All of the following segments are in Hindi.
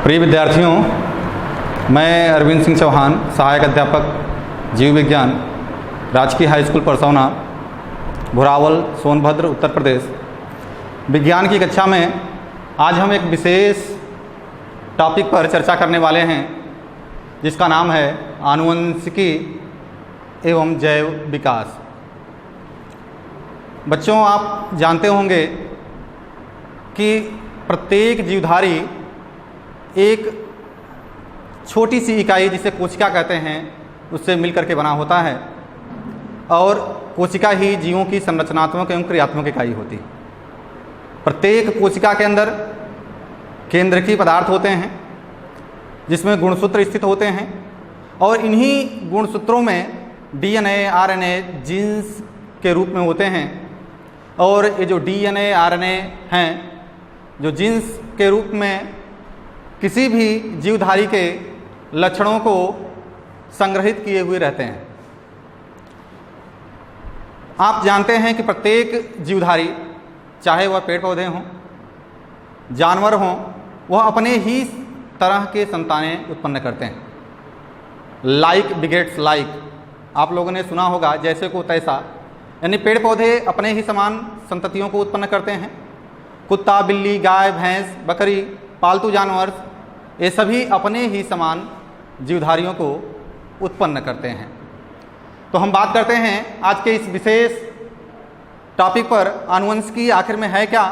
प्रिय विद्यार्थियों, मैं अरविंद सिंह चौहान, सहायक अध्यापक जीव विज्ञान, राजकीय हाई स्कूल परसौना, भुरावल, सोनभद्र, उत्तर प्रदेश। विज्ञान की कक्षा में आज हम एक विशेष टॉपिक पर चर्चा करने वाले हैं जिसका नाम है आनुवंशिकी एवं जैव विकास। बच्चों, आप जानते होंगे कि प्रत्येक जीवधारी एक छोटी सी इकाई जिसे कोशिका कहते हैं उससे मिलकर के बना होता है और कोशिका ही जीवों की संरचनात्मक एवं क्रियात्मक इकाई होती है। प्रत्येक कोशिका के अंदर केंद्रकीय पदार्थ होते हैं जिसमें गुणसूत्र स्थित होते हैं और इन्हीं गुणसूत्रों में डीएनए, आरएनए जीन्स के रूप में होते हैं। और ये जो डीएनए, आरएनए हैं जो जीन्स के रूप में किसी भी जीवधारी के लक्षणों को संग्रहित किए हुए रहते हैं। आप जानते हैं कि प्रत्येक जीवधारी, चाहे वह पेड़ पौधे हों, जानवर हों, वह अपने ही तरह के संतानें उत्पन्न करते हैं। लाइक बिगेट्स लाइक, आप लोगों ने सुना होगा, जैसे को तैसा, यानी पेड़ पौधे अपने ही समान संततियों को उत्पन्न करते हैं। कुत्ता, बिल्ली, गाय, भैंस, बकरी, पालतू जानवर, ये सभी अपने ही समान जीवधारियों को उत्पन्न करते हैं। तो हम बात करते हैं आज के इस विशेष टॉपिक पर, आनुवंशिकी आखिर में है क्या।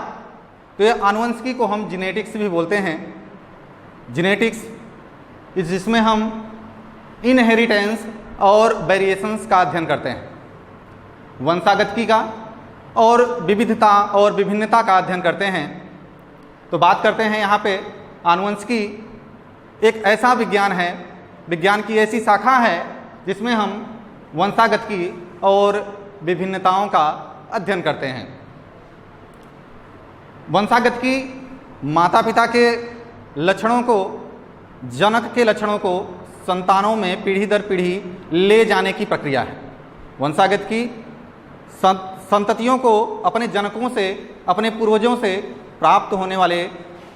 तो ये आनुवंशिकी को हम जेनेटिक्स भी बोलते हैं। जेनेटिक्स जिसमें हम इनहेरिटेंस और वेरिएशंस का अध्ययन करते हैं, वंशागतिकी का और विविधता और विभिन्नता का अध्ययन करते हैं। तो बात करते हैं यहाँ पे, आनुवंशिकी एक ऐसा विज्ञान है, विज्ञान की ऐसी शाखा है जिसमें हम वंशागतिकी और विभिन्नताओं का अध्ययन करते हैं। वंशागतिकी माता पिता के लक्षणों को, जनक के लक्षणों को संतानों में पीढ़ी दर पीढ़ी ले जाने की प्रक्रिया है। वंशागतिकी संततियों को अपने जनकों से, अपने पूर्वजों से प्राप्त होने वाले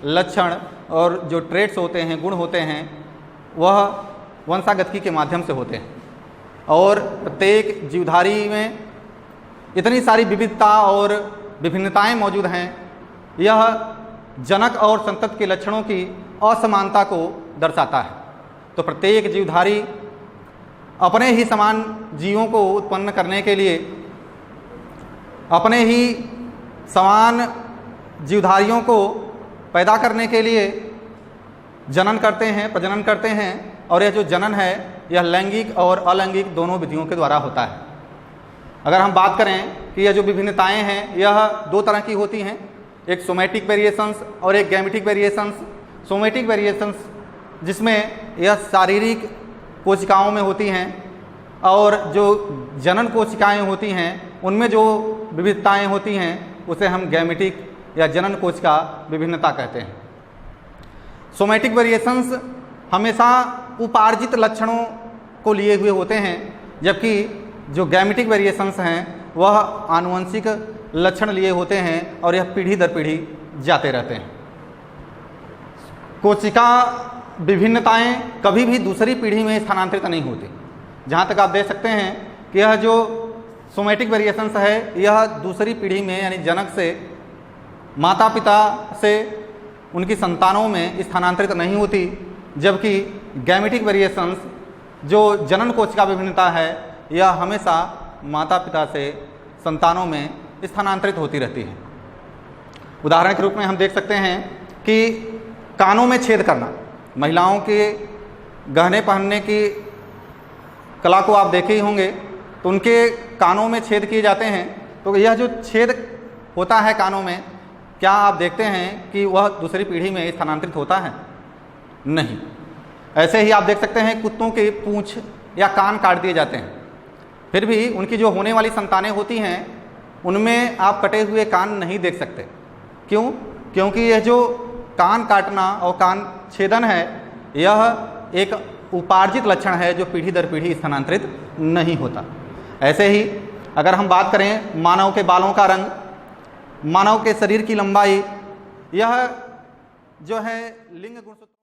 लक्षण और जो ट्रेट्स होते हैं, गुण होते हैं, वह वंशागतिकी के माध्यम से होते हैं। और प्रत्येक जीवधारी में इतनी सारी विविधता और विभिन्नताएं मौजूद हैं, यह जनक और संतति के लक्षणों की असमानता को दर्शाता है। तो प्रत्येक जीवधारी अपने ही समान जीवों को उत्पन्न करने के लिए, अपने ही समान जीवधारियों को पैदा करने के लिए जनन करते हैं, प्रजनन करते हैं। और यह जो जनन है यह लैंगिक और अलैंगिक दोनों विधियों के द्वारा होता है। अगर हम बात करें कि यह जो विभिन्नताएं हैं यह दो तरह की होती हैं, एक सोमैटिक वेरिएशंस और एक गैमेटिक वेरिएशंस। सोमैटिक वेरिएशंस जिसमें यह शारीरिक कोशिकाओं में होती हैं और जो जनन कोशिकाएं होती हैं उनमें जो विविधताएं होती हैं उसे हम गैमेटिक या जनन कोशिका विभिन्नता कहते हैं। सोमैटिक वेरिएशंस हमेशा उपार्जित लक्षणों को लिए हुए होते हैं, जबकि जो गैमेटिक वेरिएशंस हैं वह आनुवंशिक लक्षण लिए होते हैं और यह पीढ़ी दर पीढ़ी जाते रहते हैं। कोशिका विभिन्नताएं कभी भी दूसरी पीढ़ी में स्थानांतरित नहीं होती। जहाँ तक आप देख सकते हैं कि यह जो सोमैटिक वेरिएशंस है यह दूसरी पीढ़ी में, यानी जनक से, माता पिता से उनकी संतानों में स्थानांतरित नहीं होती, जबकि गैमेटिक वेरिएशंस जो जनन कोशिका विभिन्नता है यह हमेशा माता पिता से संतानों में स्थानांतरित होती रहती है। उदाहरण के रूप में हम देख सकते हैं कि कानों में छेद करना, महिलाओं के गहने पहनने की कला को आप देखे ही होंगे, तो उनके कानों में छेद किए जाते हैं। तो यह जो छेद होता है कानों में, क्या आप देखते हैं कि वह दूसरी पीढ़ी में स्थानांतरित होता है? नहीं। ऐसे ही आप देख सकते हैं कुत्तों के पूंछ या कान काट दिए जाते हैं, फिर भी उनकी जो होने वाली संतानें होती हैं उनमें आप कटे हुए कान नहीं देख सकते। क्यों? क्योंकि यह जो कान काटना और कान छेदन है यह एक उपार्जित लक्षण है जो पीढ़ी दर पीढ़ी स्थानांतरित नहीं होता। ऐसे ही अगर हम बात करें मानव के बालों का रंग, मानव के शरीर की लंबाई, यह जो है लिंग गुणसूत्र